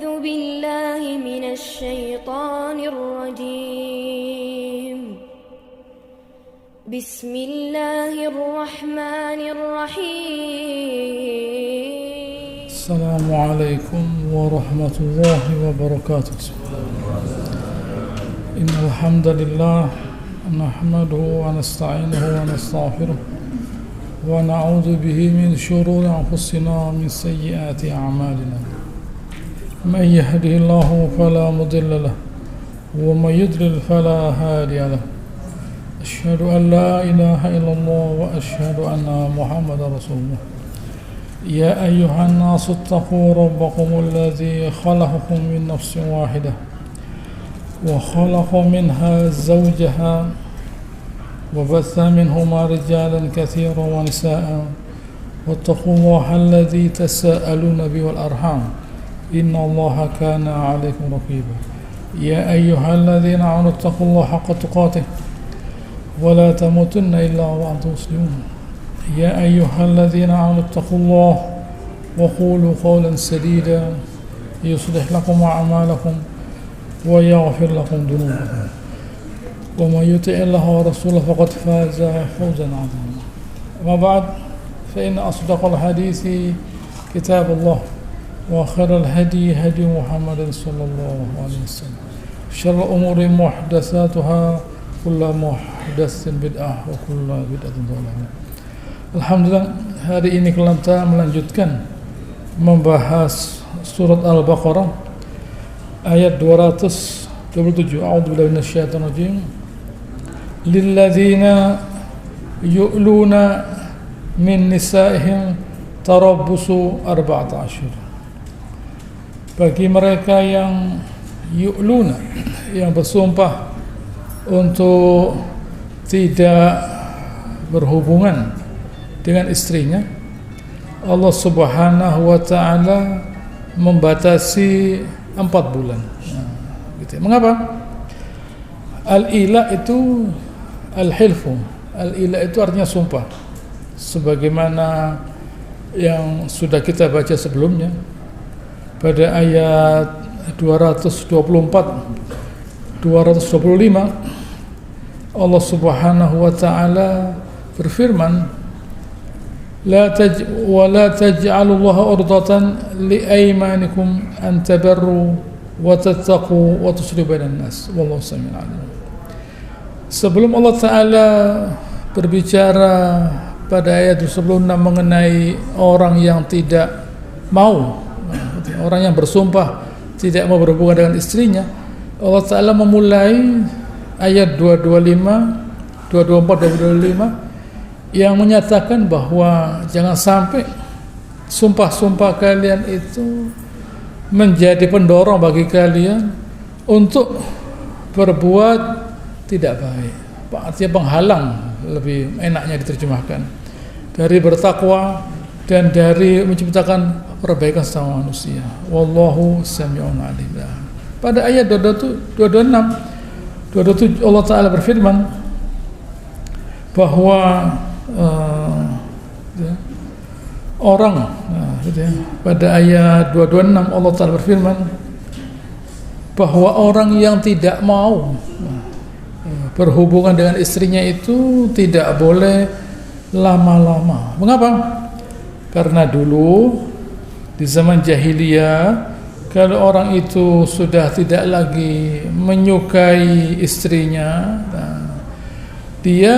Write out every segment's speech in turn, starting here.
أعوذ بالله من الشيطان الرجيم بسم الله الرحمن الرحيم السلام عليكم ورحمة الله وبركاته. إن الحمد لله نحمده ونستعينه ونستغفره ونعوذ به من شرور أنفسنا ومن سيئات أعمالنا. من يهده الله فلا مضل له ومن يضلل فلا هادي له. أشهد أن لا إله إلا الله وأشهد أن محمدا رسول الله. يا أيها الناس اتقوا ربكم الذي خلقكم من نفس واحدة وخلق منها زوجها وبث منهما رجالا كثيرا ونساء واتقوا الله الذي تساءلون به والأرحام إن الله كان عليكم رقيبا. يا أيها الذين آمنوا اتقوا الله حق تقاته ولا تموتن إلا وأنتم مسلمون. يا أيها الذين آمنوا اتقوا الله وقولوا قولا سديدا يصلح لكم أعمالكم ويغفر لكم ذنوبكم ومن يطع الله ورسوله فقد فاز فوزا عظيما. أما بعد فإن أصدق الحديث كتاب الله وخير الهدي هدي محمد صلى الله عليه وسلم. شر الأمور محدثاتها كل محدث بدعة وكل بدعة ضلالة. Alhamdulillah, hari ini kita melanjutkan membahas surat Al-Baqarah ayat 227. A'udzubillahi minasyaitonir rajim. Lilladzina yu'luna min nisa'ihim tarabbusu 14 asyhur. Bagi mereka yang yu'luna, yang bersumpah untuk tidak berhubungan dengan istrinya, Allah Subhanahu wa taala membatasi 4 bulan. Gitu. Mengapa? Al-ila itu al-hilfu. Al-ila itu artinya sumpah. Sebagaimana yang sudah kita baca sebelumnya pada ayat 224 225 Allah Subhanahu wa taala berfirman, ولا تجعلوا الله عرضة لأيمانكم أن تبروا وتتقوا وتصلحوا بين الناس والله سميع عليم. Sebelum Allah Ta'ala berbicara pada ayat sebelumnya mengenai orang yang tidak mau, orang yang bersumpah tidak mau berhubungan dengan istrinya, Allah Ta'ala memulai ayat 225, 224, 225 yang menyatakan bahwa jangan sampai sumpah-sumpah kalian itu menjadi pendorong bagi kalian untuk berbuat tidak baik. Artinya penghalang, lebih enaknya diterjemahkan, dari bertakwa dan dari menciptakan perbaikan sama manusia. Wallahu sami'un alim. Pada ayat 226 227 Allah Ta'ala berfirman bahwa orang pada ayat 226 Allah Ta'ala berfirman bahwa orang yang tidak mau berhubungan dengan istrinya itu tidak boleh lama-lama. Mengapa? Karena dulu di zaman jahiliyah, kalau orang itu sudah tidak lagi menyukai istrinya, dia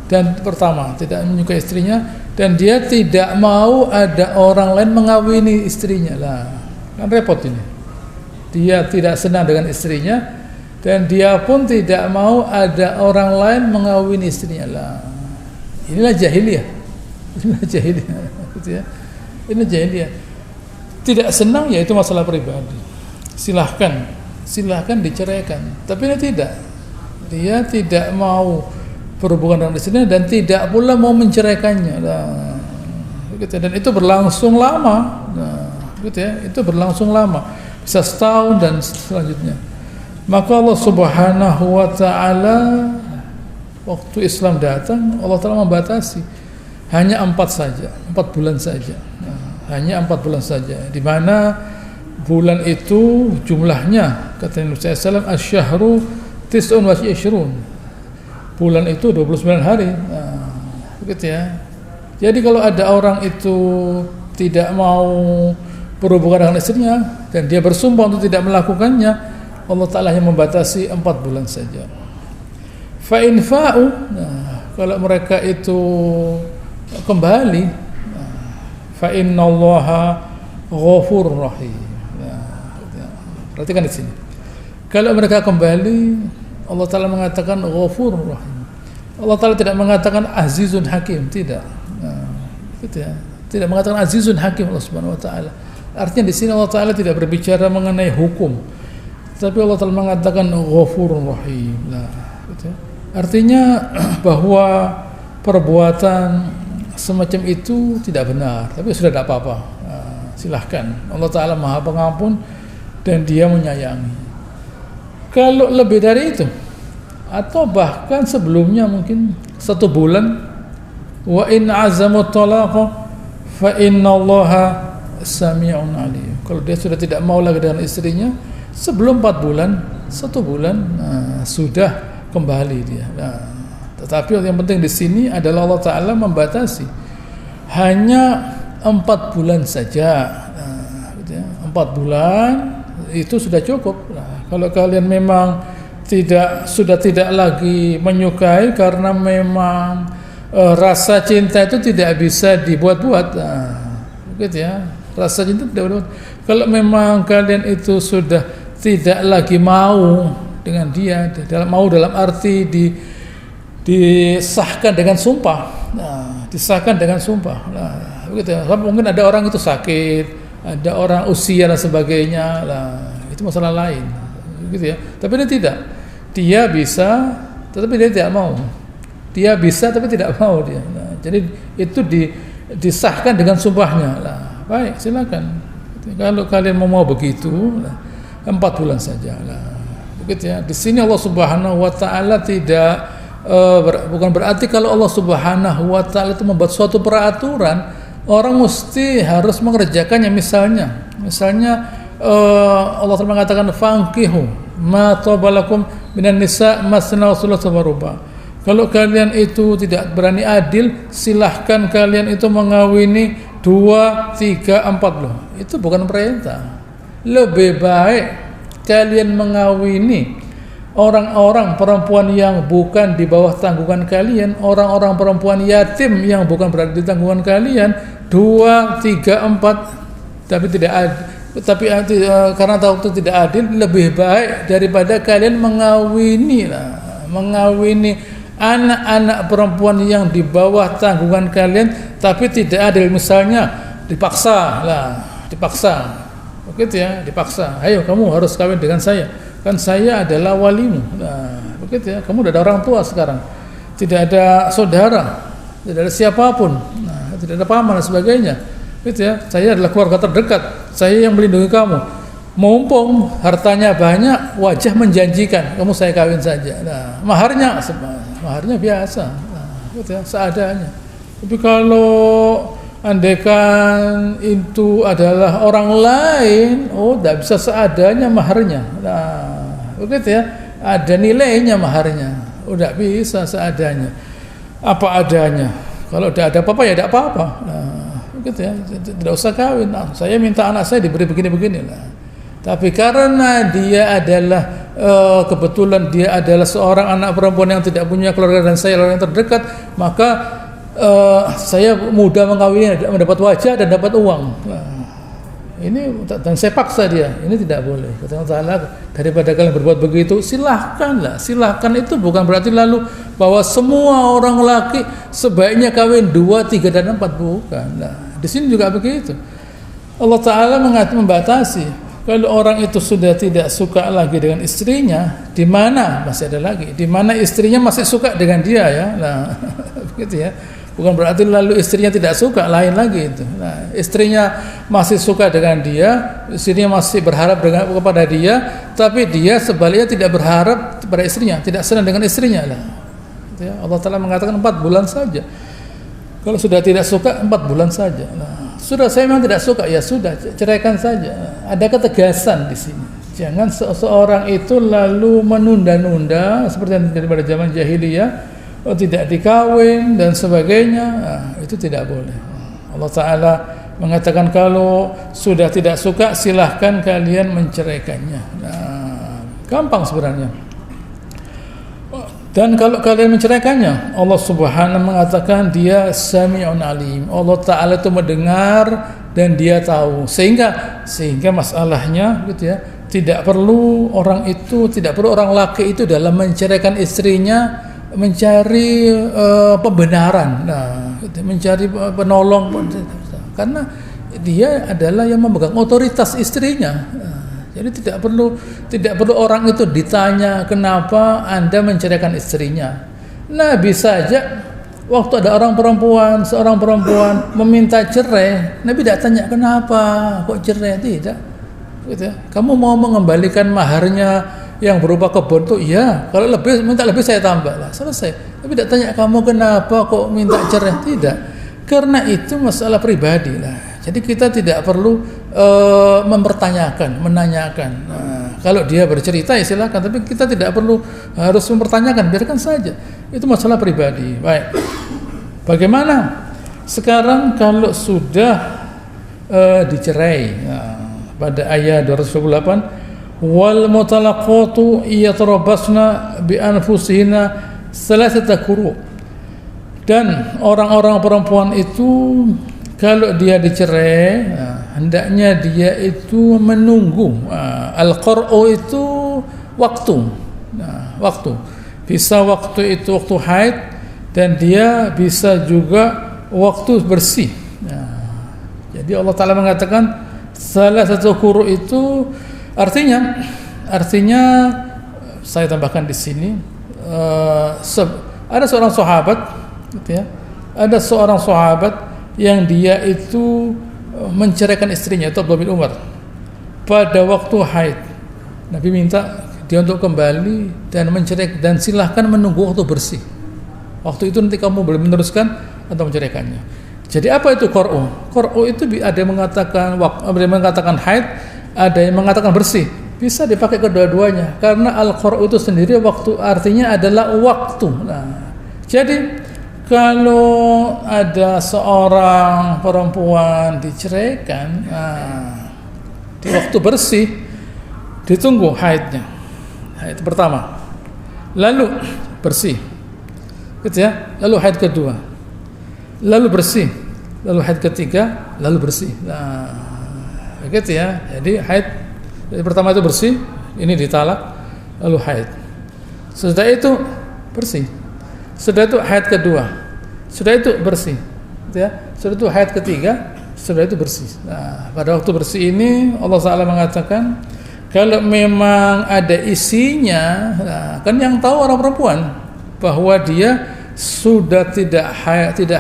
dan pertama tidak menyukai istrinya dan dia tidak mau ada orang lain mengawini istrinya, lah kan repot ini. Dia tidak senang dengan istrinya dan dia pun tidak mau ada orang lain mengawini istrinya, lah inilah jahiliyah. Inilah jahiliyah gitu ya. Ini jahiliyah. Tidak senang ya itu masalah pribadi, silahkan diceraikan, tapi ini tidak. Dia tidak mau berhubungan dengan istrinya dan tidak pula mau menceraikannya. Nah, gitu. Dan itu berlangsung lama. Nah, gitu ya. Itu berlangsung lama, bisa setahun dan selanjutnya. Maka Allah Subhanahu wa taala waktu Islam datang, Allah Ta'ala membatasi hanya 4 bulan saja. Nah, hanya 4 bulan saja, di mana bulan itu jumlahnya kata Nabi SAW asyhuru tis'un wa ishrun. Bulan itu 29 hari. Nah, begitu ya. Jadi kalau ada orang itu tidak mau berhubungan dengan istrinya dan dia bersumpah untuk tidak melakukannya, Allah Ta'ala hanya membatasi 4 bulan saja. Fa in fa'u, nah, kalau mereka itu kembali, nah, fa innallaha ghafurur rahim. Nah, perhatikan di sini. Kalau mereka kembali, Allah Ta'ala mengatakan ghafurur rahim. Allah Ta'ala tidak mengatakan azizun hakim, tidak. Nah, gitu ya. Tidak mengatakan azizun hakim Allah Subhanahu wa taala. Artinya di sini Allah Ta'ala tidak berbicara mengenai hukum, tapi Allah Ta'ala mengatakan ghafurur rahim. Nah, gitu ya. Artinya bahwa perbuatan semacam itu tidak benar, tapi sudah tidak apa-apa. Nah, silahkan. Allah Ta'ala Maha Pengampun dan Dia menyayangi. Kalau lebih dari itu atau bahkan sebelumnya mungkin 1 bulan, wa in azamu talaqa fa innallaha sami'un alim. Kalau dia sudah tidak mau lagi dengan istrinya sebelum 4 bulan, 1 bulan, nah, sudah kembali dia. Nah, tetapi yang penting di sini adalah Allah Ta'ala membatasi hanya 4 bulan saja. Nah, gitu ya. 4 bulan itu sudah cukup. Nah, kalau kalian memang sudah tidak lagi menyukai karena memang rasa cinta itu tidak bisa dibuat-buat, nah, gitu ya. Rasa cinta tidak dibuat. Kalau memang kalian itu sudah tidak lagi mau dengan dia, dalam arti disahkan dengan sumpah, nah, disahkan dengan sumpah, nah, begitu ya. Mungkin ada orang itu sakit, ada orang usia dan sebagainya, nah, itu masalah lain, gitu ya. Tapi dia tidak, dia bisa, tetapi dia tidak mau. Dia bisa tapi tidak mau dia. Nah, jadi itu disahkan dengan sumpahnya. Nah, baik, silakan. Kalau kalian mau begitu, nah, 4 bulan saja. Nah, begitu ya. Di sini Allah Subhanahu wa taala tidak bukan berarti kalau Allah Subhanahu wa taala itu membuat suatu peraturan orang mesti harus mengerjakannya. Misalnya Allah Ta'ala mengatakan fankihu ma tabalakum minan nisa masna wa thulatha wa ruba'. Kalau kalian itu tidak berani adil, silahkan kalian itu mengawini 2, 3, 4 loh. Itu bukan perintah. Lebih baik kalian mengawini orang-orang perempuan yang bukan di bawah tanggungan kalian, orang-orang perempuan yatim yang bukan berada di tanggungan kalian, 2, 3, 4, tapi tidak adil. Tapi karena waktu tidak adil, lebih baik daripada kalian mengawini anak-anak perempuan yang di bawah tanggungan kalian tapi tidak adil. Misalnya dipaksa, begitu ya, dipaksa. Ayo kamu harus kawin dengan saya, kan saya adalah walimu. Nah, begitu ya. Kamu udah ada orang tua sekarang, tidak ada saudara, tidak ada siapapun, nah, tidak ada paman dan sebagainya. Gitu ya. Saya adalah keluarga terdekat, saya yang melindungi kamu. Mumpung hartanya banyak, wajah menjanjikan, kamu saya kawin saja. Nah, maharnya biasa, nah, gitu ya, seadanya. Tapi kalau andaikan itu adalah orang lain, tidak bisa seadanya maharnya. Nah, begitu ya, ada nilainya maharnya. Udah bisa seadanya, apa adanya. Kalau tidak ada apa-apa ya tidak apa-apa. Nah, begitu ya, tidak usah kawin. Nah, saya minta anak saya diberi begini-begini lah. Tapi karena dia adalah kebetulan dia adalah seorang anak perempuan yang tidak punya keluarga dan saya orang yang terdekat, maka saya mudah mengawinnya, mendapat wajah dan dapat uang. Nah, ini dan saya paksa dia, ini tidak boleh. Kata Allah Ta'ala, daripada kalian berbuat begitu, silahkanlah. Silahkan itu bukan berarti lalu bahwa semua orang laki sebaiknya kawin 2, 3 dan 4, bukan. Nah, di sini juga begitu. Allah Ta'ala membatasi. Kalau orang itu sudah tidak suka lagi dengan istrinya, di mana masih ada lagi, di mana istrinya masih suka dengan dia ya, nah begitu ya. Bukan berarti lalu istrinya tidak suka, lain lagi itu. Nah, istrinya masih suka dengan dia, istrinya masih berharap kepada dia, tapi dia sebaliknya tidak berharap kepada istrinya, tidak senang dengan istrinya lah. Ya, Allah Ta'ala mengatakan 4 bulan saja. Kalau sudah tidak suka 4 bulan saja. Nah, sudah saya memang tidak suka, ya sudah ceraikan saja. Ada ketegasan di sini. Jangan seseorang itu lalu menunda-nunda seperti yang terjadi pada zaman jahiliyah, tidak dikawin dan sebagainya. Itu tidak boleh. Allah Ta'ala mengatakan kalau sudah tidak suka silahkan kalian menceraikannya. Gampang sebenarnya. Dan kalau kalian menceraikannya, Allah Subhanahu mengatakan dia Sami'un Alim. Allah Ta'ala itu mendengar dan dia tahu. Sehingga masalahnya gitu ya, tidak perlu orang laki itu dalam menceraikan istrinya mencari pembenaran, mencari penolong, karena dia adalah yang memegang otoritas istrinya. Jadi tidak perlu orang itu ditanya kenapa Anda menceraikan istrinya. Nabi saja waktu ada seorang perempuan meminta cerai, Nabi tidak tanya kenapa kok cerai, tidak. Gitu ya. Kamu mau mengembalikan maharnya yang berupa kebun tuh, iya. Kalau minta lebih saya tambah lah, selesai. Tapi tidak tanya kamu kenapa kok minta cerai, tidak. Karena itu masalah pribadi lah. Jadi kita tidak perlu menanyakan. Kalau dia bercerita ya silakan, tapi kita tidak perlu harus mempertanyakan, biarkan saja. Itu masalah pribadi. Baik. Bagaimana sekarang kalau sudah dicerai? Pada ayat 228, wal mutalaqatu yatarabbasna bi anfusihinna thalathata quru. Dan orang-orang perempuan itu kalau dia dicerai, hendaknya dia itu menunggu. Al-qur'u itu waktu. Waktu. Bisa waktu itu waktu haid, dan dia bisa juga waktu bersih. Jadi Allah Ta'ala mengatakan salah satu quru itu artinya saya tambahkan di sini, ada seorang sahabat gitu ya, ada seorang sahabat yang dia itu menceraikan istrinya, itu Abdullah bin Umar, pada waktu haid. Nabi minta dia untuk kembali dan menceraikan, dan silahkan menunggu waktu bersih. Waktu itu nanti kamu boleh meneruskan atau menceraikannya. Jadi apa itu qur'u? Qur'u itu ada yang mengatakan haid, ada yang mengatakan bersih. Bisa dipakai kedua-duanya, karena al-qur'u itu sendiri waktu artinya adalah waktu. Jadi kalau ada seorang perempuan diceraikan, di waktu bersih ditunggu haidnya, haid pertama, lalu bersih, gitu ya, lalu haid kedua, lalu bersih, lalu haid ketiga, lalu bersih. Gitu ya. Jadi haid pertama itu bersih, ini ditalak, lalu haid. Setelah itu bersih. Sudah itu haid kedua, sudah itu bersih, ya. Sudah itu haid ketiga, sudah itu bersih. Pada waktu bersih ini Allah Ta'ala mengatakan kalau memang ada isinya, kan yang tahu orang perempuan bahwa dia sudah tidak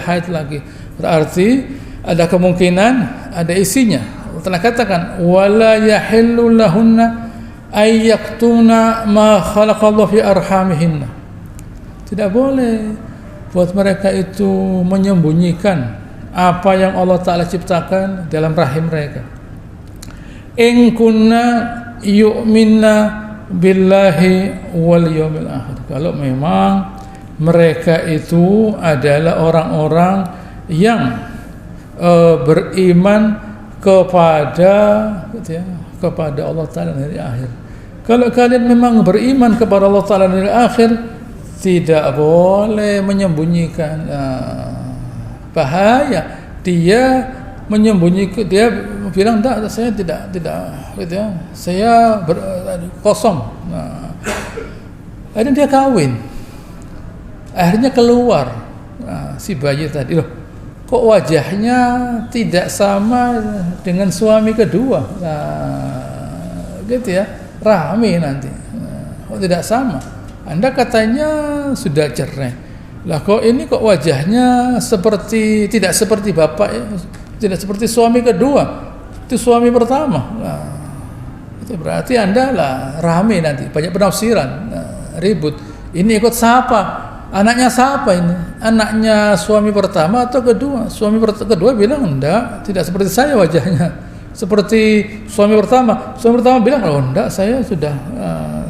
haid lagi, berarti ada kemungkinan ada isinya. Allah Ta'ala katakan wala yahillu lahunna ayyaktuna ma khalaqallahu fi arhamihinna. Tidak boleh buat mereka itu menyembunyikan apa yang Allah Ta'ala ciptakan dalam rahim mereka. In kunna yu'minna billahi wal yawmil akhir. Kalau memang mereka itu adalah orang-orang yang beriman kepada Allah Ta'ala dan hari akhir. Kalau kalian memang beriman kepada Allah Ta'ala dan hari akhir, tidak boleh menyembunyikan. Bahaya dia menyembunyikan, dia bilang enggak, saya tidak gitu ya, saya kosong. Akhirnya dia kawin, akhirnya keluar si bayi tadi, loh kok wajahnya tidak sama dengan suami kedua, gitu ya, rame nanti. Kok tidak sama? Anda katanya sudah cerai. Lah kok ini kok wajahnya tidak seperti bapak ya, tidak seperti suami kedua, itu suami pertama. Nah, itu berarti Anda lah rame nanti, banyak penafsiran, ribut. Ini ikut siapa? Anaknya siapa ini? Anaknya suami pertama atau kedua? Kedua bilang enggak, tidak seperti saya wajahnya. Seperti suami pertama. Suami pertama bilang, oh enggak, saya sudah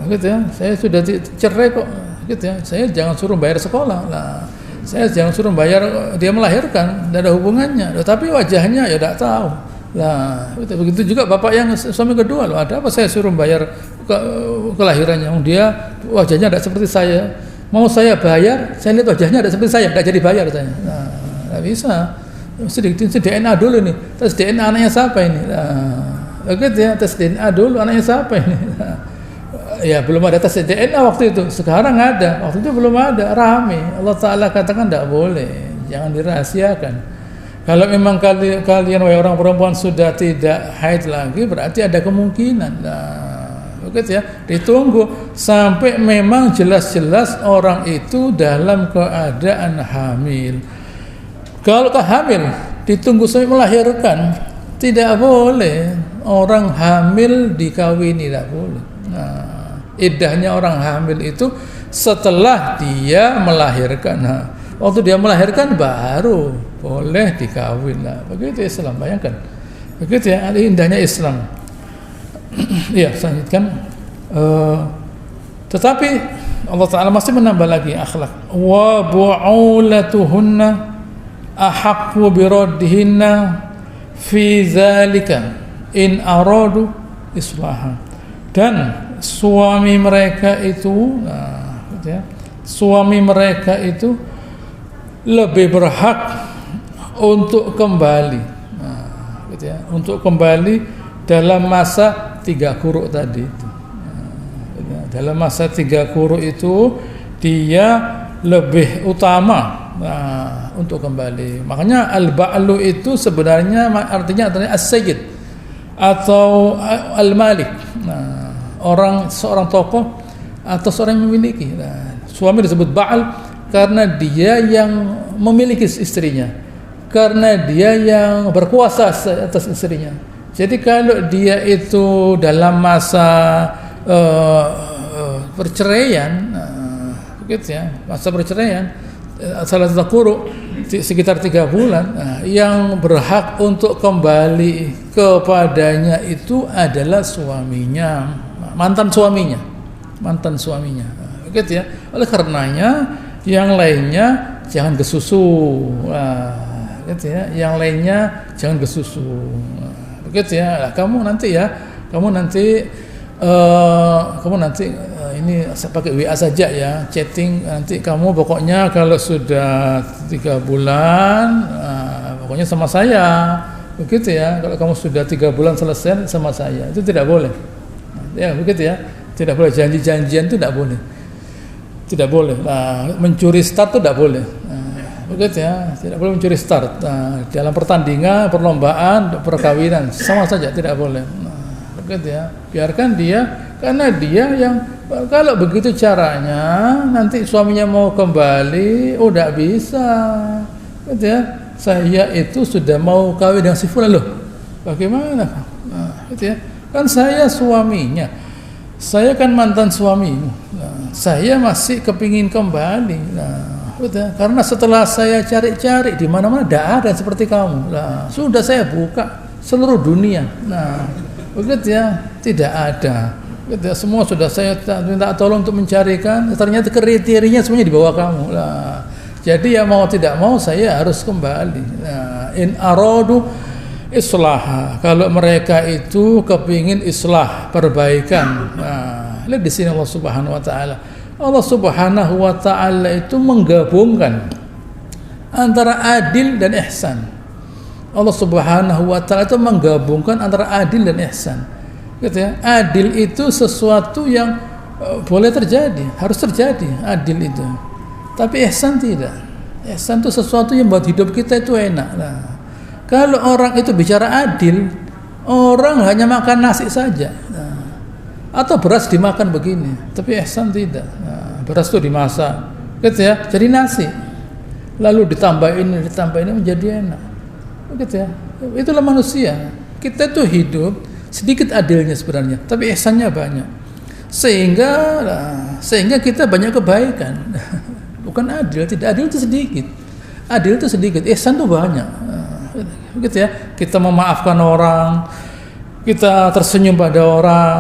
gitu ya. Saya sudah cerai kok, gitu ya. Saya jangan suruh bayar sekolah. Lah, saya jangan suruh bayar dia melahirkan, tidak ada hubungannya. Tapi wajahnya ya tidak tahu. Lah, begitu juga bapak yang suami kedua, loh, ada apa saya suruh bayar kelahirannya? Dia wajahnya tidak seperti saya. Mau saya bayar, saya lihat wajahnya ada seperti saya, tidak jadi bayar saya. Nah, tidak bisa. Mesti DNA dulu nih. Tes DNA anaknya siapa ini? Nah, begitu ya, tes DNA dulu anaknya siapa ini? Nah, ya belum ada tes DNA waktu itu. Sekarang ada. Waktu itu belum ada. Rame. Allah Taala katakan tidak boleh. Jangan dirahasiakan. Kalau memang kalian wahai orang perempuan sudah tidak haid lagi, berarti ada kemungkinan. Nah, begitu ya, ditunggu sampai memang jelas-jelas orang itu dalam keadaan hamil. Kalau hamil ditunggu sampai melahirkan, tidak boleh orang hamil dikawini, tidak boleh. Nah, iddahnya orang hamil itu setelah dia melahirkan. Nah, waktu dia melahirkan baru boleh dikawin. Nah, begitu Islam, bayangkan. Begitu ya, indahnya Islam. Iya, selanjutkan. Tetapi Allah Ta'ala masih menambah lagi akhlak. Wa bu'ulatuhunna ahaqqu biraddihinna fi dzalika in aradu islaha. Dan suami mereka itu, suami mereka itu lebih berhak untuk kembali, untuk kembali dalam masa 3 quru tadi itu. Dalam masa 3 quru itu dia lebih utama untuk kembali. Makanya al-ba'lu itu sebenarnya artinya as-sayyid atau al-malik. Seorang tokoh atau seorang yang memiliki. Suami disebut ba'al karena dia yang memiliki istrinya, karena dia yang berkuasa atas istrinya. Jadi kalau dia itu dalam masa perceraian, begitu ya, masa perceraian, salah satu quru sekitar 3 bulan, yang berhak untuk kembali kepadanya itu adalah suaminya, mantan suaminya, begitu ya. Oleh karenanya yang lainnya jangan kesusu, gitu ya. Yang lainnya jangan kesusu. Begitu ya, kamu nanti ini pakai WA saja ya, chatting nanti kamu pokoknya kalau sudah 3 bulan pokoknya sama saya, begitu ya. Kalau kamu sudah 3 bulan selesai sama saya, itu tidak boleh ya, begitu ya. Tidak boleh janji-janjian itu tidak boleh. Mencuri start itu tidak boleh. Begitu ya, tidak boleh mencuri start. Dalam pertandingan, perlombaan, perkawinan sama saja tidak boleh. Begitu ya, biarkan dia, karena dia yang kalau begitu caranya nanti suaminya mau kembali, tidak bisa. Begitu ya, saya itu sudah mau kawin dengan si fulan, loh bagaimana? Gitu ya, kan saya suaminya, saya kan mantan suamimu, saya masih kepingin kembali. Betul, karena setelah saya cari-cari di mana-mana tidak ada seperti kamu. Sudah saya buka seluruh dunia. Begitu ya, tidak ada. Begitu ya, semua sudah saya minta tolong untuk mencarikan. Ternyata kriterianya semuanya di bawah kamu. Jadi ya mau tidak mau saya harus kembali. In aradu islah. Kalau mereka itu kepingin islah, perbaikan. Lihat di sini Allah Subhanahu Wa Taala. Allah Subhanahu Wa Ta'ala itu menggabungkan antara adil dan ihsan. Allah Subhanahu Wa Ta'ala itu menggabungkan antara adil dan ihsan. Gitu ya. Adil itu sesuatu yang boleh terjadi, harus terjadi, adil itu. Tapi ihsan tidak. Ihsan itu sesuatu yang buat hidup kita itu enak. Kalau orang itu bicara adil, orang hanya makan nasi saja. Atau beras dimakan begini, tapi ihsan tidak. Beras itu dimasak, gitu ya, jadi nasi. Lalu ditambah ini menjadi enak. Gitu ya. Itulah manusia. Kita tuh hidup sedikit adilnya sebenarnya, tapi ihsannya banyak. Sehingga kita banyak kebaikan. bukan adil. Tidak, adil itu sedikit. Adil itu sedikit, ihsan itu banyak. Gitu ya. Kita memaafkan orang, kita tersenyum pada orang,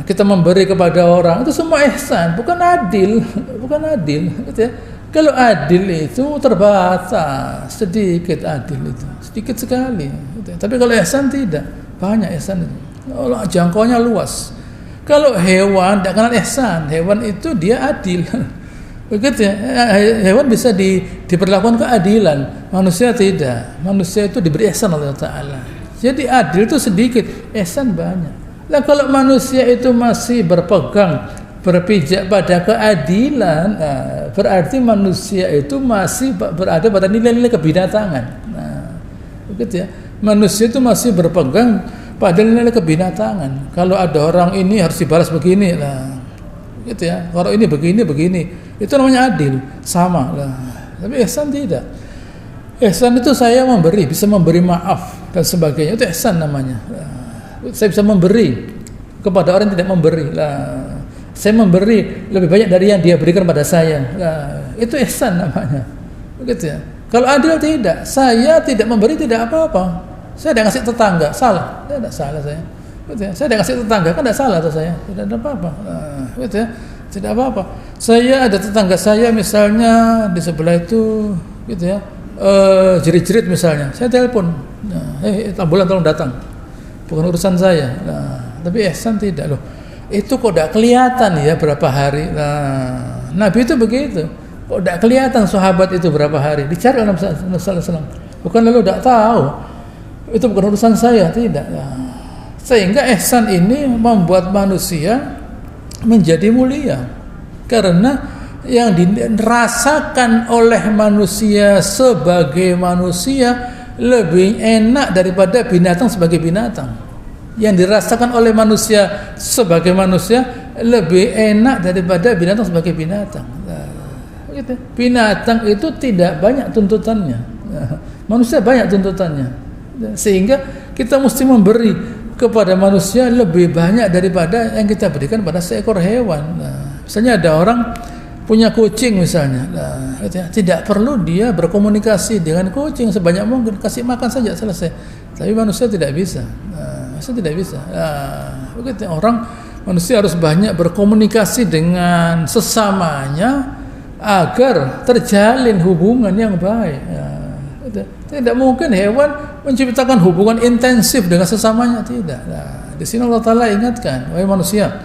kita memberi kepada orang, itu semua ihsan, bukan adil, bukan adil. Gitu ya. Kalau adil itu terbatas, sedikit adil itu, sedikit sekali. Gitu ya. Tapi kalau ihsan tidak, banyak ihsan itu. Allah jangkauannya luas. Kalau hewan tidak kenal ihsan, hewan itu dia adil. Begitu ya, hewan bisa diperlakukan keadilan, manusia tidak. Manusia itu diberi ihsan oleh Allah Ta'ala. Jadi adil itu sedikit, ihsan banyak. Nah kalau manusia itu masih berpijak pada keadilan, berarti manusia itu masih berada pada nilai-nilai kebinatangan. Nah, begitu ya. Manusia itu masih berpegang pada nilai kebinatangan. Kalau ada orang ini harus dibalas begini, gitu ya. Kalau ini begini, itu namanya adil, sama lah. Tapi ihsan tidak. Ihsan itu saya memberi, bisa memberi maaf dan sebagainya. Itu ihsan namanya. Saya bisa memberi kepada orang yang tidak memberi. Saya memberi lebih banyak dari yang dia berikan pada saya. Itu ihsan namanya. Begitu ya. Kalau adil tidak, saya tidak memberi tidak apa-apa. Saya tidak ngasih tetangga, salah. Tidak salah saya. Gitu ya. Saya tidak ngasih tetangga, kan tidak salah atau saya. Tidak ada apa-apa. Gitu ya. Tidak apa-apa. Saya ada tetangga saya misalnya di sebelah itu, gitu ya. Jerit-jerit misalnya. Saya telepon. Ambulan tolong datang. Bukan urusan saya. Tapi ihsan tidak loh. Itu kok tidak kelihatan ya berapa hari. Nabi itu begitu. Kok tidak kelihatan sahabat itu berapa hari. Dicari oleh Nabi sallallahu alaihi wasallam. Bukan lalu tidak tahu. Itu bukan urusan saya, tidak. Sehingga ihsan ini membuat manusia menjadi mulia. Karena yang dirasakan oleh manusia sebagai manusia lebih enak daripada binatang sebagai binatang. Yang dirasakan oleh manusia sebagai manusia lebih enak daripada binatang sebagai binatang. Gitu. Binatang itu tidak banyak tuntutannya. Manusia banyak tuntutannya. Sehingga kita mesti memberi kepada manusia lebih banyak daripada yang kita berikan pada seekor hewan. Misalnya ada orang punya kucing misalnya, tidak perlu dia berkomunikasi dengan kucing sebanyak mungkin, kasih makan saja selesai. Tapi manusia tidak bisa. Manusia tidak bisa. Begitu manusia harus banyak berkomunikasi dengan sesamanya agar terjalin hubungan yang baik. Tidak mungkin hewan menciptakan hubungan intensif dengan sesamanya, tidak. Di sini Allah Ta'ala ingatkan, wahai manusia,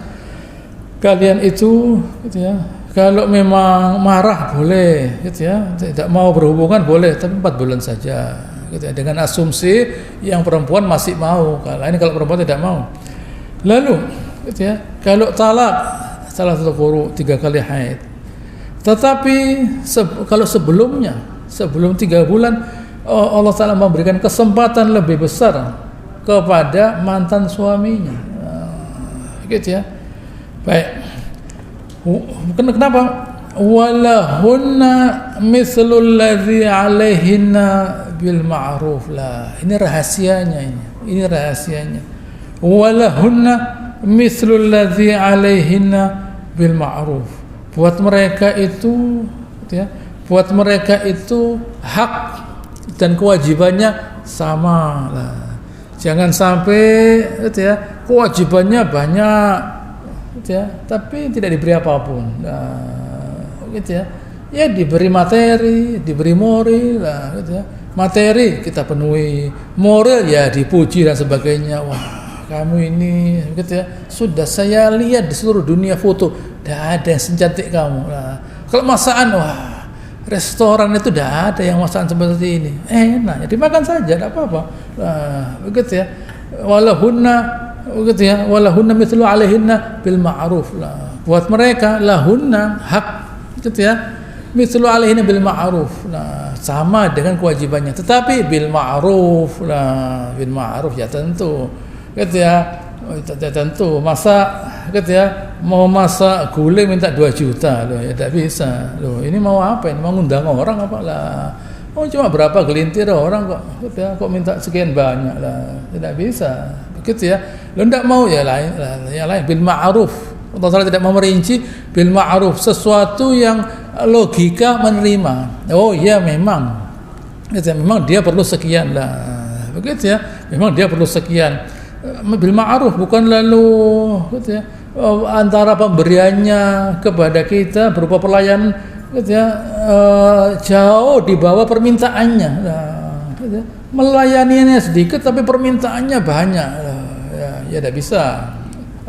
kalian itu, gitu ya, kalau memang marah boleh, gitu ya, tidak mau berhubungan boleh, tapi 4 bulan saja, gitu ya, dengan asumsi yang perempuan masih mau, kalau perempuan tidak mau. Lalu, gitu ya, kalau talak salah satu guru 3 kali haid. Tetapi kalau sebelum 3 bulan Allah Ta'ala memberikan kesempatan lebih besar kepada mantan suaminya, gitu ya. Baik. Kenapa? Walahunna mithlul ladzi 'alaihinna bil ma'ruf lah. Ini rahasianya. Walahunna mithlul ladzi 'alaihinna bil ma'ruf. Buat mereka itu, gitu ya, buat mereka itu hak dan kewajibannya sama lah. Jangan sampai, gitu ya, kewajibannya banyak, gitu ya, tapi tidak diberi apapun. Gitu ya. Ya diberi materi, diberi moral lah, gitu ya. Materi kita penuhi, moral ya dipuji dan sebagainya. Wah, kamu ini, gitu ya, sudah saya lihat di seluruh dunia foto, tidak ada yang secantik kamu. Nah, kalau masakan, wah, restoran itu tidak ada yang masakan seperti ini. Enak, ya dimakan saja, tidak apa-apa. Nah, begitu ya. Walahunna, begitu ya. Walahunna mithlu 'alaihinna bil ma'ruf lah. Buat mereka lahunna hak, gitu ya. Mithlu 'alaihinna bil ma'ruf. Nah, sama dengan kewajibannya. Tetapi bil ma'ruf lah, bil ma'ruf ya tentu. Gitu ya. Tentu masa, gitu ya, mau masak gulai minta 2 juta loh, ya tidak bisa loh. Ini mau apa? Ini mau ngundang orang apa lah? Oh cuma berapa gelintir orang kok, gitu ya, kok minta sekian banyak lah? Tidak bisa, begitu ya. Lo tidak mau ya lain bil ma'ruf. Allah Ta'ala tidak mau merinci bil ma'ruf, sesuatu yang logika menerima. Oh iya memang, gitu ya, memang dia perlu sekian lah, begitu ya. Memang dia perlu sekian. Bil ma'ruf, bukan lalu, gitu ya, antara pemberiannya kepada kita berupa pelayanan, gitu ya, jauh di bawah permintaannya. Gitu ya. Melayaninya sedikit tapi permintaannya banyak, ya tidak bisa.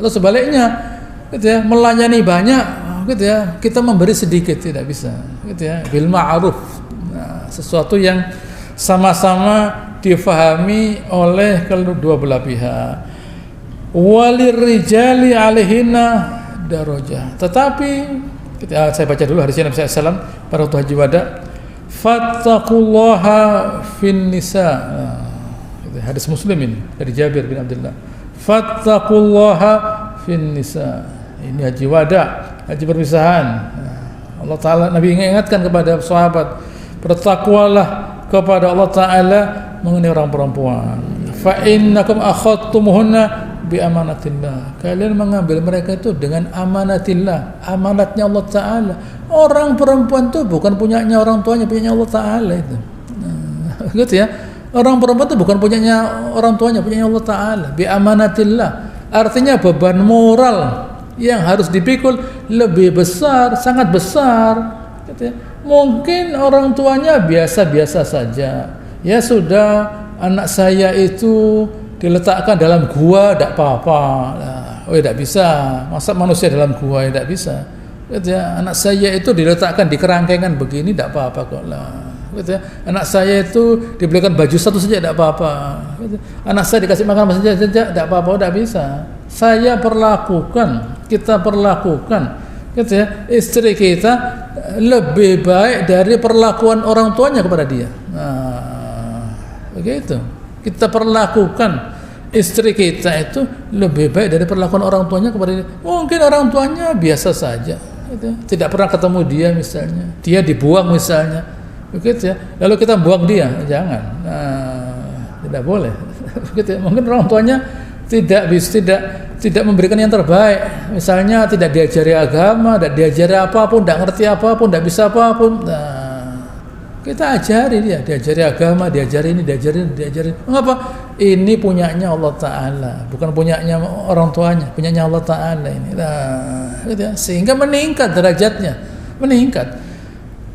Atau sebaliknya, gitu ya, melayani banyak, gitu ya, kita memberi sedikit, tidak bisa, gitu ya. Bil ma'ruf, sesuatu yang sama-sama difahami oleh kedua belah pihak. Walir rijali alaihinna darajah. Tetapi saya baca dulu hadisnya Nabi SAW pada waktu haji wada. Fattaqullaha fin nisa. Hadis Muslim ini dari Jabir bin Abdullah. Fattaqullaha fin nisa. Ini haji wada, haji perpisahan. Allah Ta'ala, Nabi ingatkan kepada sahabat, bertakwalah kepada Allah Ta'ala mengenai orang perempuan. Fa innakum akhadtumuhunna bi amanatillah. Kalian mengambil mereka itu dengan amanatillah, amanatnya Allah Ta'ala. Orang perempuan itu bukan punyanya orang tuanya, punyanya Allah Ta'ala itu. Gitu ya. Orang perempuan itu bukan punyanya orang tuanya, punyanya Allah Ta'ala. Bi amanatillah. Artinya beban moral yang harus dipikul lebih besar, sangat besar. Gitu ya. Mungkin orang tuanya biasa-biasa saja. Ya sudah, anak saya itu diletakkan dalam gua, tidak apa-apa. Oh, tidak bisa. Masa manusia dalam gua, tidak bisa. Gitu ya. Anak saya itu diletakkan di kerangkengan begini, tidak apa-apa kok lah. Gitu ya. Anak saya itu dibelikan baju satu saja, tidak apa-apa. Gitu. Anak saya dikasih makan saja, tidak apa-apa, tidak bisa. Saya perlakukan, kita perlakukan, gitu ya, istri kita lebih baik dari perlakuan orang tuanya kepada dia. Begitu. Kita perlakukan istri kita itu lebih baik dari perlakuan orang tuanya kepada dia. Mungkin orang tuanya biasa saja, gitu ya. Tidak pernah ketemu dia misalnya, dia dibuang misalnya, begitu ya. Lalu kita buang dia, jangan. Tidak boleh. Begitu ya. Mungkin orang tuanya tidak memberikan yang terbaik, misalnya tidak diajari agama, tidak diajari apapun, tidak ngerti apapun, tidak bisa apapun. Kita ajari dia, diajari agama, diajari ini, diajari. Mengapa? Ini punyanya Allah Ta'ala, bukan punyanya orang tuanya, punyanya Allah Ta'ala ini. Gitu ya. Sehingga meningkat derajatnya, meningkat.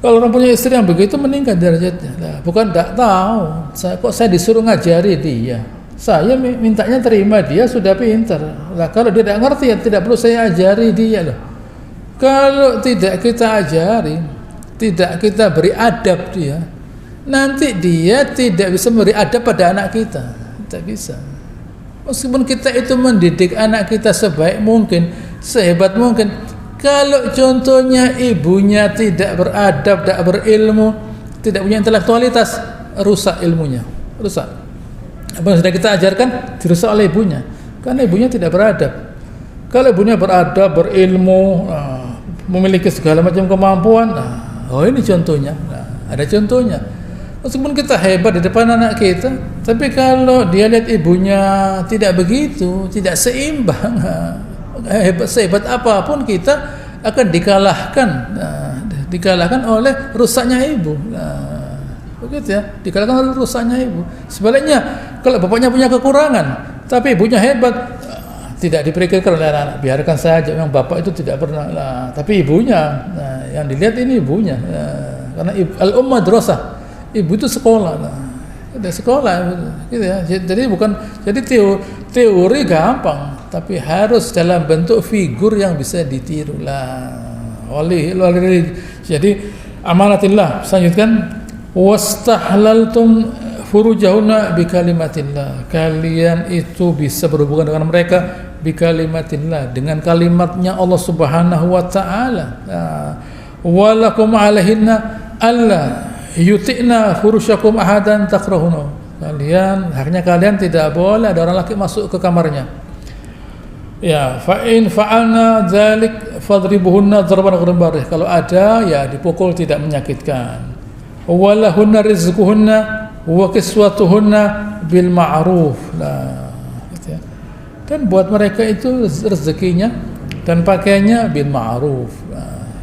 Kalau orang punya istri yang begitu, meningkat derajatnya. Bukan tidak tahu, kok saya disuruh ngajari dia. Saya mintanya terima dia, sudah pintar. Nah, kalau dia tidak ngerti, ya tidak perlu saya ajari dia loh. Kalau tidak kita ajari, tidak kita beri adab dia, nanti dia tidak bisa memberi adab pada anak kita. Tidak bisa. Meskipun kita itu mendidik anak kita sebaik mungkin, sehebat mungkin, kalau contohnya ibunya tidak beradab, tidak berilmu, tidak punya intelektualitas, rusak ilmunya, rusak. Apa yang sudah kita ajarkan dirusak oleh ibunya, karena ibunya tidak beradab. Kalau ibunya beradab, berilmu, memiliki segala macam kemampuan, oh ini contohnya. Ada contohnya. Meskipun kita hebat di depan anak kita, tapi kalau dia lihat ibunya tidak begitu, tidak seimbang, sehebat apapun kita akan dikalahkan oleh rusaknya ibu. Begitu ya, dikalahkan oleh rusaknya ibu. Sebaliknya, kalau bapaknya punya kekurangan, tapi ibunya hebat, tidak dipikirkan oleh anak. Biarkan saja, memang bapak itu tidak pernah. Tapi ibunya, yang dilihat ini ibunya. Karena al-ummah madrasah, ibu itu sekolah. Sekolah, gitu ya. Jadi teori gampang, tapi harus dalam bentuk figur yang bisa ditiru lah. Jadi amanatillah. Selanjutkan. Wastahlaltum furujahunna bikalimatillah. Kalian itu bisa berhubungan dengan mereka bikalimatillah, dengan kalimatnya Allah Subhanahu wa taala. Walakum alaihinna alla yuti'na furusyakum ahadan takrahuna. Haknya kalian tidak boleh ada orang laki masuk ke kamarnya. Ya, fa in fa'alna dzalik fadribuhunna darban ghairu barih. Kalau ada ya dipukul, tidak menyakitkan. Walahunna rizquhunna wa kiswatuhunna bil ma'ruf. Gitu ya. Dan buat mereka itu rezekinya dan pakaiannya bil ma'ruf.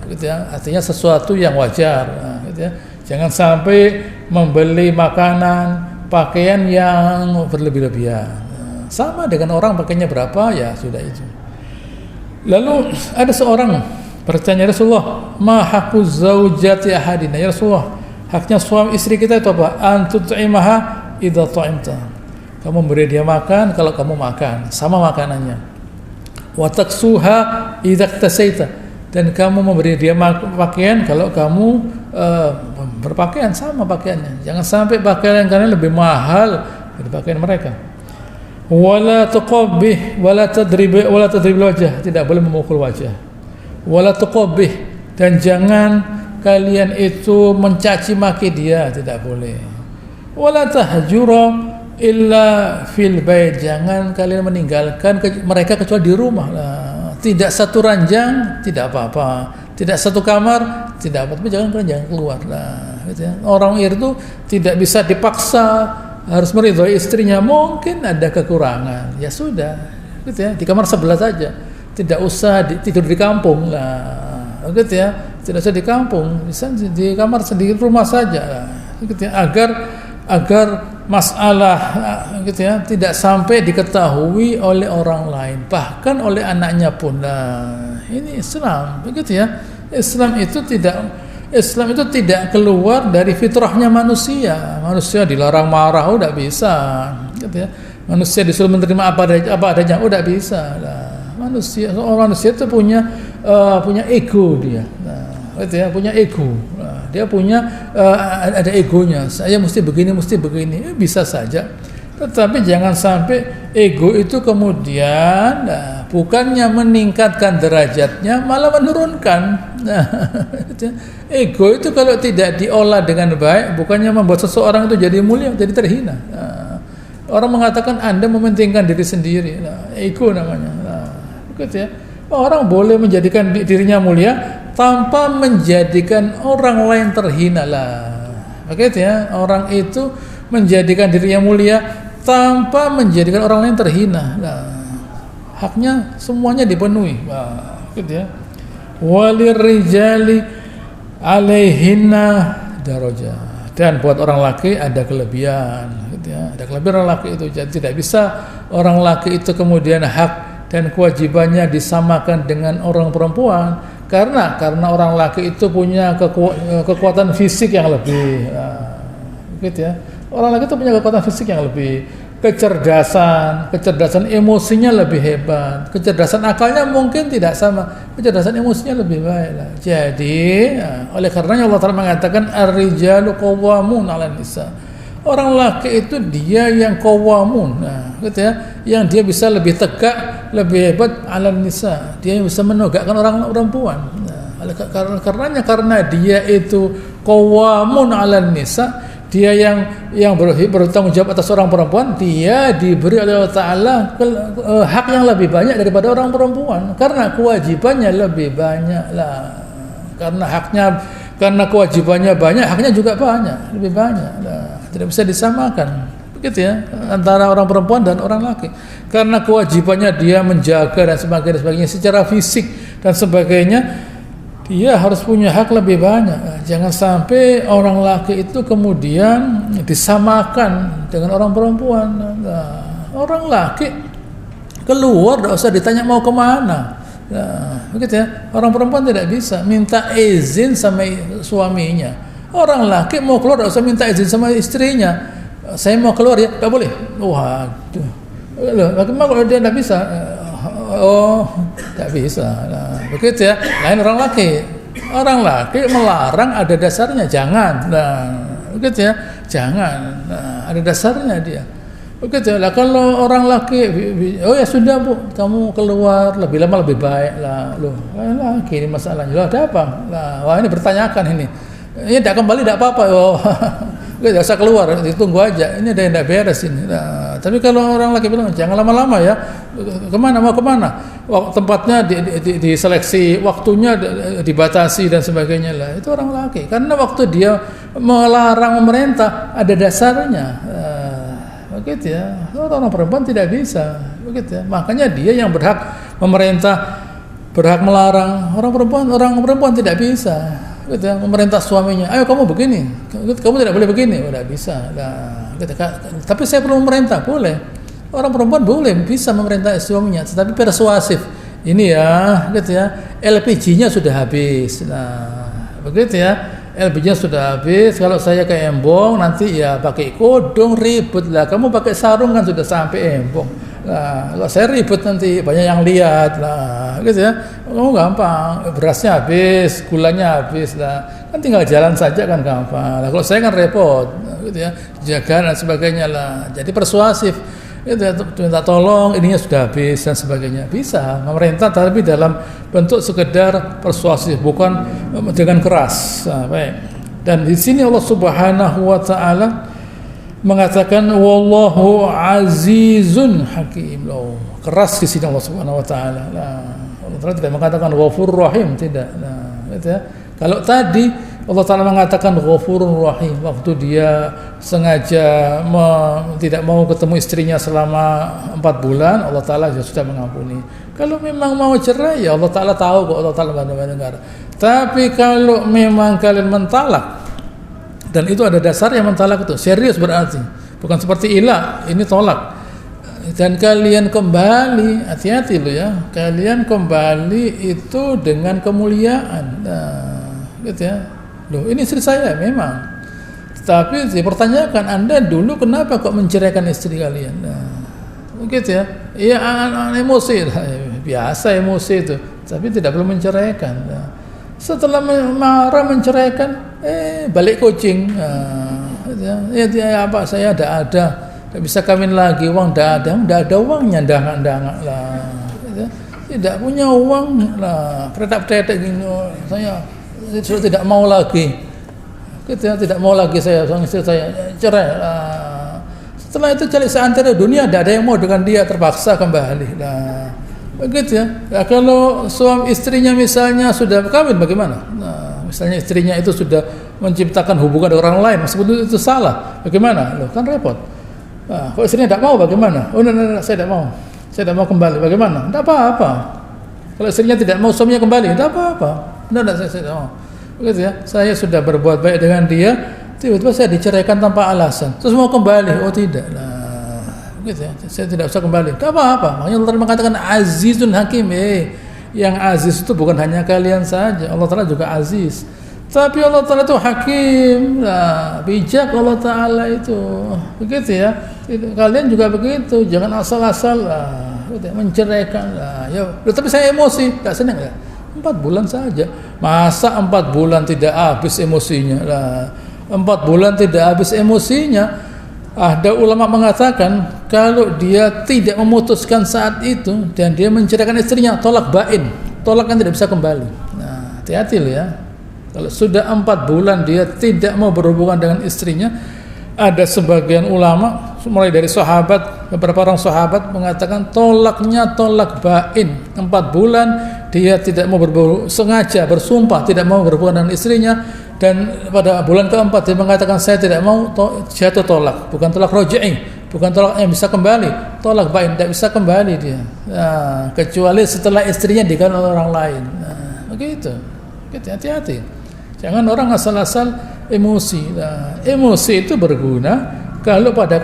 gitu ya. Artinya sesuatu yang wajar, gitu ya. Jangan sampai membeli makanan, pakaian yang berlebih-lebihan. Sama dengan orang pakainya berapa, ya sudah itu. Lalu ada seorang bertanya, Rasulullah, ma haqqu zaujati ahadina? Ya Rasulullah, haknya suami istri kita itu apa? Antut'imaha idza ta'imta. Kamu beri dia makan kalau kamu makan, sama makanannya. Wa taksuha idza iktasaita. Dan kamu memberi dia pakaian kalau kamu berpakaian, sama pakaiannya. Jangan sampai pakaian kalian lebih mahal dari pakaian mereka. Wala tuqabbih wala tadrib wajah, tidak boleh memukul wajah. Wala tuqabbih, dan jangan kalian itu mencaci maki dia, tidak boleh. Wala tahjura illa fil bait, jangan kalian meninggalkan mereka kecuali di rumah. Tidak satu ranjang, tidak apa-apa. Tidak satu kamar, tidak apa-apa. Tapi jangan keluar. Gitu ya. Orang itu tidak bisa dipaksa harus meridhoi istrinya. Mungkin ada kekurangan. Ya sudah, gitu ya. Di kamar sebelah saja. Tidak usah tidur di kampung. Gitu ya. Tidak usah di kampung. Bisa di kamar sendiri, rumah saja. Gitu ya. Agar masalah gitu ya tidak sampai diketahui oleh orang lain, bahkan oleh anaknya pun. Ini Islam, begitu ya. Islam itu tidak keluar dari fitrahnya manusia. Manusia dilarang marah, udah bisa, gitu ya. Manusia disuruh menerima apa adanya, udah bisa. Orang manusia itu punya ego dia. Gitu ya, punya ego. Dia punya ada egonya. Saya mesti begini. Bisa saja. Tetapi jangan sampai ego itu kemudian bukannya meningkatkan derajatnya, malah menurunkan. Ego itu kalau tidak diolah dengan baik, bukannya membuat seseorang itu jadi mulia, jadi terhina. Orang mengatakan Anda mementingkan diri sendiri. Ego namanya. Begitu ya. Orang boleh menjadikan dirinya mulia tanpa menjadikan orang lain terhina lah. Begitu ya. Orang itu menjadikan dirinya mulia tanpa menjadikan orang lain terhina. Haknya semuanya dipenuhi. Gitu ya. Walirrijali alaihinna darajah. Dan buat orang laki ada kelebihan, gitu ya. Ada kelebihan orang laki itu. Jadi tidak bisa orang laki itu kemudian hak dan kewajibannya disamakan dengan orang perempuan karena orang laki itu punya kekuatan fisik yang lebih, gitu ya. Orang laki itu punya kekuatan fisik yang lebih, kecerdasan emosinya lebih hebat, kecerdasan akalnya mungkin tidak sama, kecerdasan emosinya lebih baik lah. Jadi oleh karenanya Allah Ta'ala mengatakan ar-rijalu qawwamun 'alan nisa. Orang laki itu dia yang qawamun, gitu ya, yang dia bisa lebih tegak, lebih hebat 'alan nisa. Dia yang bisa menegakkan orang perempuan. Karena dia itu qawamun 'alan nisa, dia yang bertanggung jawab atas orang perempuan, dia diberi oleh Allah Ta'ala hak yang lebih banyak daripada orang perempuan, karena kewajibannya lebih banyak lah. Karena kewajibannya banyak, haknya juga banyak, lebih banyak lah. Tidak bisa disamakan, begitu ya, antara orang perempuan dan orang laki. Karena kewajibannya dia menjaga dan sebagainya secara fisik dan sebagainya, dia harus punya hak lebih banyak. Jangan sampai orang laki itu kemudian disamakan dengan orang perempuan. Orang laki keluar, tidak usah ditanya mau kemana. Begitu ya. Orang perempuan tidak bisa minta izin sama suaminya. Orang laki mau keluar, tidak usah minta izin sama istrinya. Saya mau keluar ya, tidak boleh. Waduh, bagaimana kalau dia tidak bisa? Tidak bisa. Begitu ya. Lain orang laki. Orang laki melarang ada dasarnya, jangan. Begitu ya, jangan. Ada dasarnya dia. Begitu lah. Kalau orang laki, oh ya sudah bu, kamu keluar lebih lama lebih baik lah. Loh, laki ini masalahnya. Loh, ada apa? Wah ini bertanyakan ini. Ini tidak kembali tidak apa-apa. Oh, tidak usah keluar, ditunggu aja. Ini ada yang tidak beres ini. Tapi kalau orang laki bilang jangan lama-lama ya. Kemana mau kemana? Tempatnya diseleksi, waktunya dibatasi dan sebagainya lah. Itu orang laki. Karena waktu dia melarang memerintah ada dasarnya. Begitu ya. Orang perempuan tidak bisa. Begitu ya. Makanya dia yang berhak memerintah berhak melarang. Orang perempuan tidak bisa gitu ya, memerintah suaminya, ayo kamu begini, kamu tidak boleh begini, tidak bisa. Nah, gitu. Tapi saya perlu memerintah, boleh. Orang perempuan boleh bisa memerintah suaminya, tetapi persuasif. Ini ya, gitu ya. LPG-nya sudah habis. Nah, begitu ya. LPG-nya sudah habis. Kalau saya ke Embong nanti ya pakai kodong, ribut lah. Kamu pakai sarung kan sudah sampai Embong. Nah, kalau saya ribut nanti banyak yang lihat lah, gitu ya. Kamu gampang, berasnya habis, gulanya habis lah, kan tinggal jalan saja kan gampang. Lah, kalau saya kan repot, gitu ya, jaga dan sebagainya lah. Jadi persuasif, gitu ya, minta tolong, ininya sudah habis dan sebagainya. Bisa memerintah tapi dalam bentuk sekedar persuasif, bukan dengan keras. Nah, baik. Dan di sini Allah Subhanahu wa taala mengatakan wallahu azizun hakim. Loh, keras di sini Allah Subhanahu wa taala. Allah Taala tidak mengatakan ghafurur rahim, tidak. Nah, gitu ya. Kalau tadi Allah Taala mengatakan ghafurur rahim waktu dia sengaja tidak mau ketemu istrinya selama 4 bulan, Allah Taala sudah mengampuni. Kalau memang mau cerai ya Allah Taala tahu kok, Allah Taala mendengar. Tapi kalau memang kalian mentalak, dan itu ada dasar yang mentalak itu serius, berarti bukan seperti ilah, ini tolak, dan kalian kembali, hati-hati lo ya, kalian kembali itu dengan kemuliaan. Nah, gitu ya. Loh, ini istri saya memang, tapi dipertanyakan, Anda dulu kenapa kok menceraikan istri kalian? Nah, begitu ya. Iya, emosi, biasa emosi itu, tapi tidak perlu menceraikan. Nah, setelah marah menceraikan, balik coaching. Ya apa, saya tidak bisa kawin lagi, uang tidak ada uangnya, dangak lah, tidak punya uang lah, pretak-pretak gini, saya sudah tidak mau lagi, tidak mau lagi saya, istri saya cerai lah. Setelah itu cari seantero dunia, tidak ada yang mau dengan dia, terpaksa kembali lah. Begitu ya. Nah, kalau suami istrinya misalnya sudah kawin, bagaimana? Nah, misalnya istrinya itu sudah menciptakan hubungan dengan orang lain, meskipun itu salah, bagaimana? Loh, kan repot. Nah, kalau istrinya tidak mau, bagaimana? Oh, nah, saya tidak mau kembali, bagaimana? Tidak apa-apa. Kalau istrinya tidak mau suaminya kembali, tidak apa-apa. Tidak, saya tidak mau. Begitu ya. Saya sudah berbuat baik dengan dia, tiba-tiba saya diceraikan tanpa alasan. Terus mau kembali? Oh, tidak. Nah, gitu ya. Saya tidak usah kembali. Tidak apa-apa. Makanya Allah Taala mengatakan azizun hakim. Yang aziz itu bukan hanya kalian saja. Allah Taala juga aziz. Tapi Allah Taala itu hakim. Nah, bijak Allah Taala itu. Begitu ya. Kalian juga begitu. Jangan asal-asal menceraikan. Ya, tapi saya emosi, tak senang ya. 4 bulan saja. Masa 4 bulan tidak habis emosinya? 4 bulan tidak habis emosinya. Ada ulama mengatakan kalau dia tidak memutuskan saat itu dan dia menceraikan istrinya, tolak bain, tolak kan tidak bisa kembali. Nah, hati-hati loh ya. Kalau sudah 4 bulan dia tidak mau berhubungan dengan istrinya, ada sebagian ulama mulai dari sahabat, beberapa orang sahabat mengatakan tolaknya tolak bain. 4 bulan dia tidak mau sengaja bersumpah tidak mau berhubungan dengan istrinya, dan pada bulan keempat dia mengatakan saya tidak mau, jatuh tolak, bukan tolak roj'i, bukan tolak yang bisa kembali, tolak bain, tidak bisa kembali dia. Nah, kecuali setelah istrinya diganti oleh orang lain. Nah, begitu. Hati-hati. Jangan orang asal-asal emosi. Nah, emosi itu berguna kalau ada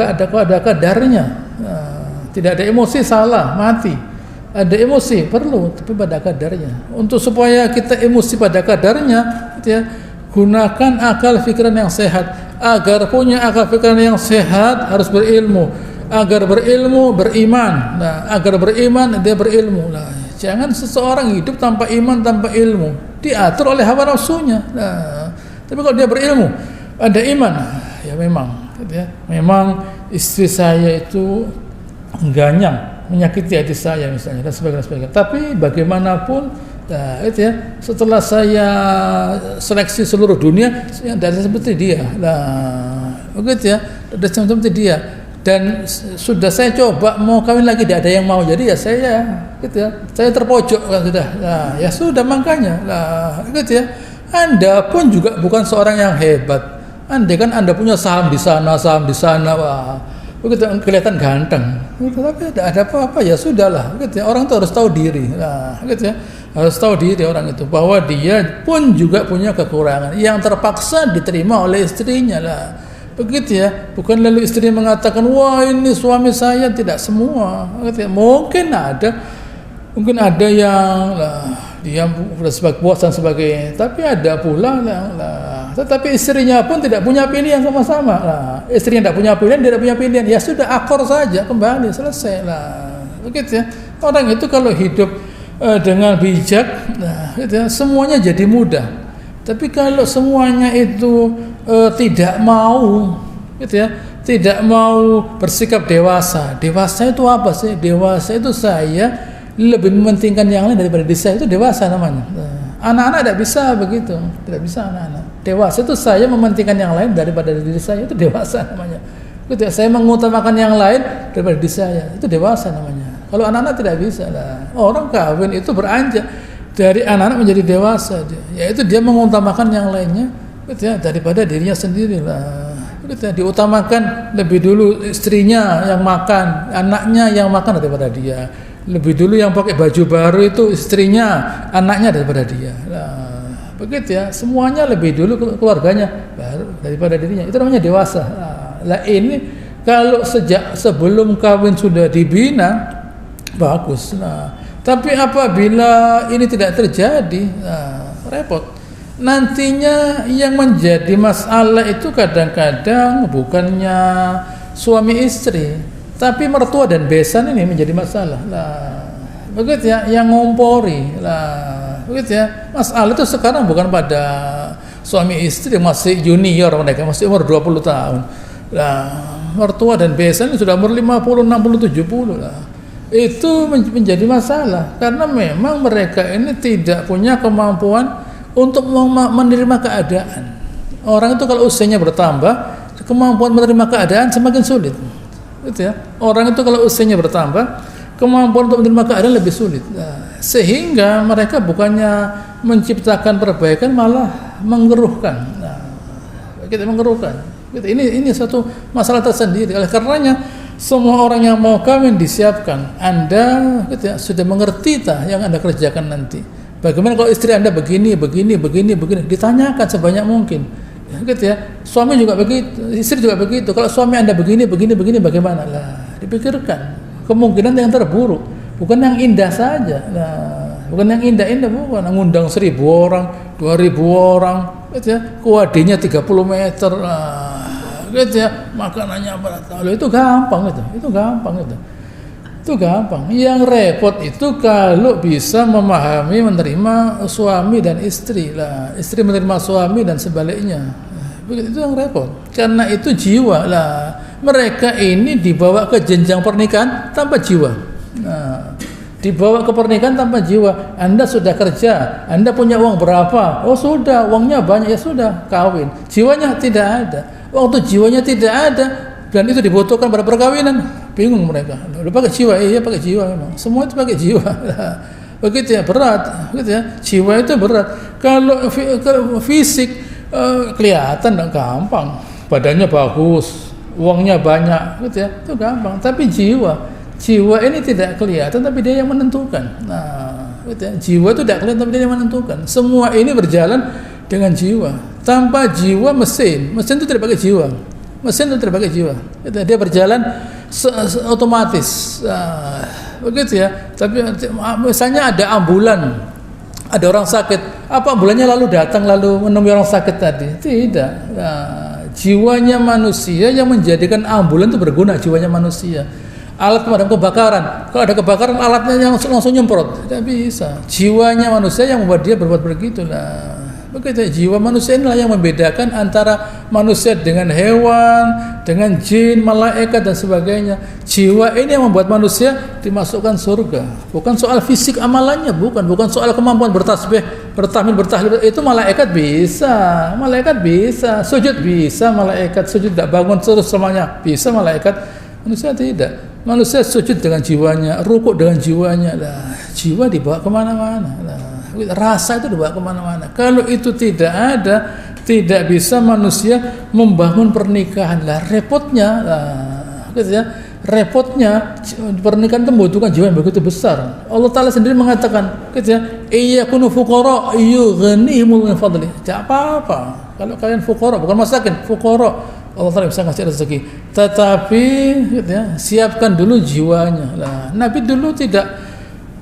kadarnya. Nah, tidak ada emosi salah, mati. Ada emosi perlu, tapi pada kadarnya. Untuk supaya kita emosi pada kadarnya, gitu ya, gunakan akal pikiran yang sehat. Agar punya akal pikiran yang sehat harus berilmu. Agar berilmu beriman. Nah, agar beriman dia berilmu. Nah, jangan seseorang hidup tanpa iman, tanpa ilmu, diatur oleh hawa nafsunya. Nah, tapi kalau dia berilmu, ada iman, ya memang, gitu ya, memang istri saya itu ganyang, menyakiti hati saya misalnya, dan sebagainya. Tapi bagaimanapun, nah, itu ya, setelah saya seleksi seluruh dunia, dari seperti dia, nah, begitu ya, dari seperti dia. Dan sudah saya coba mau kawin lagi, tidak ada yang mau, jadi ya saya, gitu ya, saya terpojok kan sudah. Nah, ya sudah makanya, nah, gitu ya. Anda pun juga bukan seorang yang hebat. Andai kan Anda punya saham di sana, wah, begitu kelihatan ganteng. Tapi ada apa-apa ya sudahlah, gitu ya. Orang itu harus tahu diri, gitu ya. Harus tahu diri orang itu bahwa dia pun juga punya kekurangan yang terpaksa diterima oleh istrinya lah. Begitu ya. Bukan lalu istri mengatakan, wah ini suami saya, tidak semua. Gitu ya. Mungkin ada yang dia sebagai bos dan sebagainya, tapi ada pula tetapi istrinya pun tidak punya pilihan sama-sama lah. Istrinya tidak punya pilihan, dia tidak punya pilihan, ya sudah akor saja, kembali, selesai lah. Begitu ya. Orang itu kalau hidup dengan bijak, gitu ya, semuanya jadi mudah. Tapi kalau semuanya itu tidak mau, gitu ya, tidak mau bersikap dewasa. Dewasa itu apa sih? Dewasa itu saya lebih mementingkan yang lain daripada diri saya, itu dewasa namanya. Anak-anak tidak bisa begitu, tidak bisa anak-anak. Dewasa itu saya mementingkan yang lain daripada diri saya, itu dewasa namanya. Gitu, saya mengutamakan yang lain daripada diri saya, itu dewasa namanya. Kalau anak-anak tidak bisa lah. Orang kawin itu beranjak dari anak-anak menjadi dewasa, yaitu dia mengutamakan yang lainnya, gitu ya, daripada dirinya sendiri lah. Gitu ya, diutamakan lebih dulu istrinya yang makan, anaknya yang makan daripada dia. Lebih dulu yang pakai baju baru itu istrinya, anaknya daripada dia. Nah, begitu ya, semuanya lebih dulu keluarganya baru daripada dirinya. Itu namanya dewasa. Nah, ini kalau sebelum kawin sudah dibina, bagus. Nah, tapi apabila ini tidak terjadi, repot. Nantinya yang menjadi masalah itu kadang-kadang bukannya suami istri, tapi mertua dan besan ini menjadi masalah. Lah, begitu ya, yang ngompori. Lah, begitu ya. Masalah itu sekarang bukan pada suami istri masih junior, mereka masih umur 20 tahun. Lah, mertua dan besan ini sudah umur 50, 60, 70 lah. Itu menjadi masalah karena memang mereka ini tidak punya kemampuan untuk menerima keadaan. Orang itu kalau usianya bertambah, kemampuan menerima keadaan semakin sulit. Gitu ya. Orang itu kalau usianya bertambah, kemampuan untuk menerima keadaan lebih sulit. Nah, sehingga mereka bukannya menciptakan perbaikan, malah mengeruhkan. Nah, kita mengeruhkan. Gitu. Ini satu masalah tersendiri. Oleh karenanya semua orang yang mau kawin disiapkan. Anda gitu ya, sudah mengerti yang Anda kerjakan nanti. Bagaimana kalau istri Anda begini, ditanyakan sebanyak mungkin. Ya, gitu ya. Suami juga begitu, istri juga begitu. Kalau suami Anda begini, bagaimana? Lah, dipikirkan kemungkinan yang terburuk, bukan yang indah saja. Nah, bukan yang indah-indah, bukan ngundang 1.000 orang, 2.000 orang, gitu ya. Kuadinya 30 meter. Gitu ya, makanannya berat. Itu gampang itu gampang. Yang repot itu kalau bisa memahami, menerima suami dan istri lah, istri menerima suami dan sebaliknya. Begitu, itu yang repot. Karena itu jiwa lah. Mereka ini dibawa ke jenjang pernikahan tanpa jiwa. Nah, dibawa ke pernikahan tanpa jiwa. Anda sudah kerja, Anda punya uang berapa? Oh sudah, uangnya banyak, ya sudah, kawin. Jiwanya tidak ada. Waktu jiwanya tidak ada dan itu dibutuhkan pada perkawinan, bingung mereka. Udah pakai jiwa, iya pakai jiwa memang. Semua itu pakai jiwa. Begitu ya, berat, gitu ya. Jiwa itu berat. Kalau fisik kelihatan gampang, badannya bagus, uangnya banyak, gitu ya, itu gampang. Tapi jiwa ini tidak kelihatan, tapi dia yang menentukan. Nah, gitu ya. Jiwa itu tidak kelihatan, tapi dia yang menentukan. Semua ini berjalan dengan jiwa. Tanpa jiwa mesin itu tidak pakai jiwa. Mesin itu tidak pakai jiwa. Dia berjalan otomatis. Begitu ya. Tapi misalnya ada ambulan, ada orang sakit, apa ambulannya lalu datang lalu menemui orang sakit tadi? Tidak. Jiwanya manusia yang menjadikan ambulan itu berguna. Jiwanya manusia. Alat pemadam kebakaran, kalau ada kebakaran alatnya yang langsung nyemprot, tidak bisa. Jiwanya manusia yang membuat dia berbuat begitu. Begitu, jiwa manusia inilah yang membedakan antara manusia dengan hewan, dengan jin, malaikat dan sebagainya. Jiwa ini yang membuat manusia dimasukkan surga. Bukan soal fisik amalannya, bukan soal kemampuan bertasbih, bertahmid, bertahlil. Itu malaikat bisa, sujud bisa, malaikat sujud tidak bangun terus semuanya bisa, malaikat. Manusia tidak. Manusia sujud dengan jiwanya, rukuk dengan jiwanya. Jiwa dibawa kemana-mana. Rasa itu dibawa kemana-mana. Kalau itu tidak ada, tidak bisa manusia membangun pernikahan. Repotnya, gitu ya. repotnya pernikahan itu membutuhkan jiwa yang begitu besar. Allah Ta'ala sendiri mengatakan, gitu ya, iyakunu fuqara yughnihimul min fadli. Tidak apa-apa kalau kalian fuqara, bukan masakin, fuqara, Allah Ta'ala bisa ngasih rezeki. Tetapi gitu ya, siapkan dulu jiwanya. Nah, Nabi dulu tidak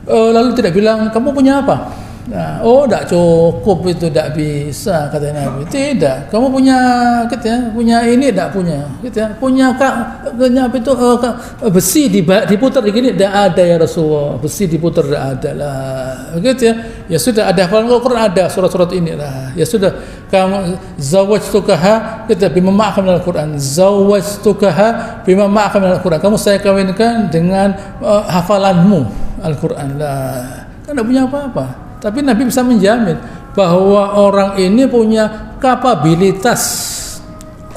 lalu tidak bilang kamu punya apa. Nah, tidak cukup itu, tidak bisa, kata Nabi. Tidak, kamu punya, gitu ya, punya ini, tidak punya, gitu ya, punya apa itu besi diputar begini, tidak ada ya Rasulullah, besi diputar tidak ada lah, gitu ya. Ya sudah, ada hafalan Al-Quran, ada surat-surat ini lah. Ya sudah, kamu zawwajtukaha, gitu, bima ma'aka minal Quran, zawwajtukaha bima ma'aka minal Quran. Kamu saya kawinkan dengan hafalanmu Al-Quran lah. Kan tidak punya apa-apa. Tapi Nabi bisa menjamin bahwa orang ini punya kapabilitas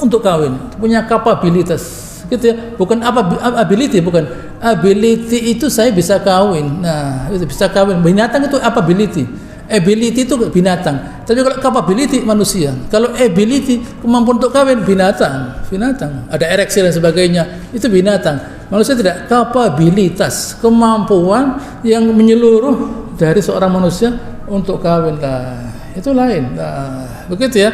untuk kawin, punya kapabilitas, gitu ya. Bukan ability, bukan ability itu saya bisa kawin. Nah, itu bisa kawin. Binatang itu ability. Ability itu binatang. Tapi kalau capability manusia. Kalau ability kemampuan untuk kawin binatang. Ada ereksi dan sebagainya. Itu binatang. Manusia tidak, kapabilitas, kemampuan yang menyeluruh dari seorang manusia untuk kawin lah, itu lain. Nah, begitu ya.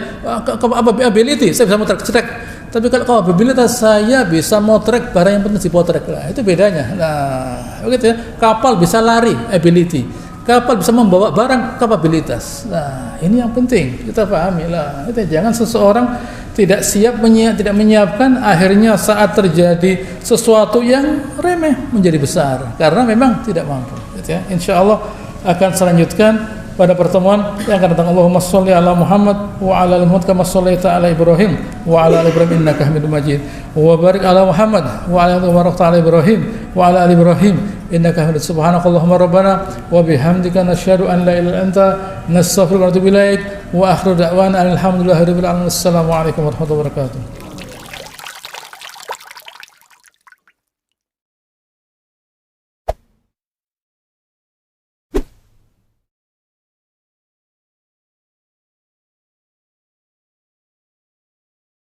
Ability saya bisa motrek cetek, tapi kalau kapabilitas saya bisa motrek barang yang penting dipotrek lah, itu bedanya. Nah, begitu ya. Kapal bisa lari, ability. Kapal bisa membawa barang, kapabilitas. Nah, ini yang penting kita pahami lah. Itu jangan seseorang tidak tidak menyiapkan, akhirnya saat terjadi sesuatu yang remeh menjadi besar karena memang tidak mampu. Gitu ya. Insyaallah akan selanjutkan pada pertemuan yang akan datang. Allahumma sholli ala Muhammad wa ala ali Muhammad kama shallaita ala Ibrahim wa ala ali Ibrahim innaka Hamidum Majid wa barik ala Muhammad wa ala ali barakta ala Ibrahim wa ala ali Ibrahim innaka Hamidum. Subhanakallahumma rabbana wa bihamdika nasyhadu an la ilaha illa anta nastaghfiruka wa natubu ilaik wa akhiru da'wana alhamdulillahi rabbil alamin. Assalamu alaikum warahmatullahi wabarakatuh.